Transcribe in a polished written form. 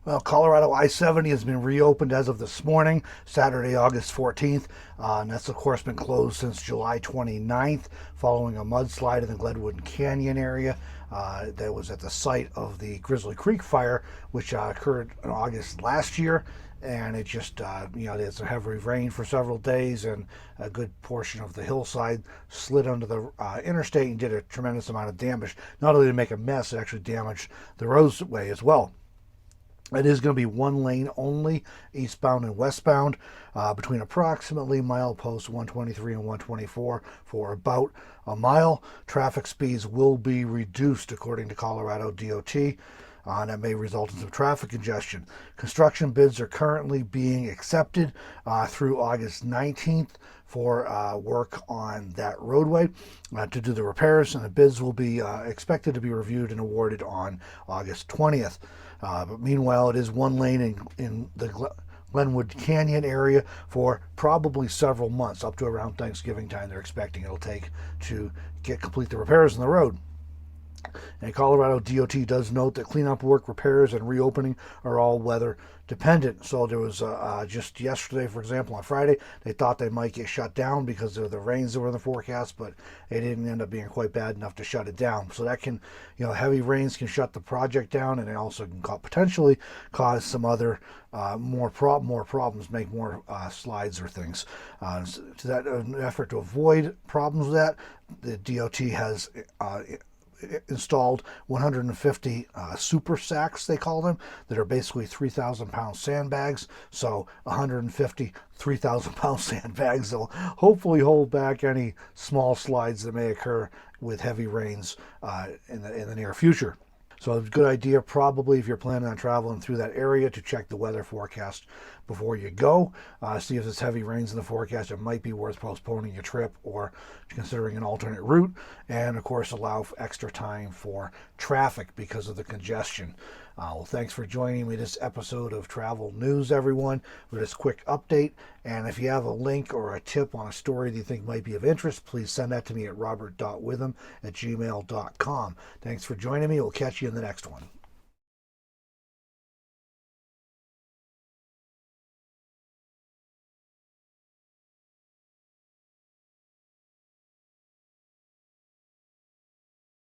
Well, Colorado I-70 has been reopened as of this morning, Saturday, August 14th. And that's, of course, been closed since July 29th following a mudslide in the Glenwood Canyon area. That was at the site of the Grizzly Creek fire, which occurred in August last year. And it just, there's a heavy rain for several days, and a good portion of the hillside slid under the interstate and did a tremendous amount of damage. Not only did it make a mess, it actually damaged the roadway as well. It is going to be one lane only, eastbound and westbound, between approximately mileposts 123 and 124 for about a mile. Traffic speeds will be reduced according to Colorado DOT. That may result in some traffic congestion. Construction bids are currently being accepted through August 19th for work on that roadway to do the repairs, and the bids will be expected to be reviewed and awarded on August 20th. But meanwhile, it is one lane in the Glenwood Canyon area for probably several months, up to around Thanksgiving time. They're expecting it'll take to complete the repairs on the road. And Colorado DOT does note that cleanup work, repairs, and reopening are all weather dependent. So there was just yesterday, for example, on Friday, they thought they might get shut down because of the rains that were in the forecast, but it didn't end up being quite bad enough to shut it down. So that can, heavy rains can shut the project down, and it also can potentially cause some other more problems, make more slides or things. To that effort to avoid problems with that, the DOT has installed 150 super sacks, they call them, that are basically 3,000-pound sandbags. So 150 3,000-pound sandbags will hopefully hold back any small slides that may occur with heavy rains in the near future. So it's a good idea, probably, if you're planning on traveling through that area, to check the weather forecast before you go. See if there's heavy rains in the forecast. It might be worth postponing your trip or considering an alternate route. And, of course, allow extra time for traffic because of the congestion. Well, thanks for joining me this episode of Travel News, everyone, with this quick update. And if you have a link or a tip on a story that you think might be of interest, please send that to me at robert.witham@gmail.com. Thanks for joining me. We'll catch you in the next one.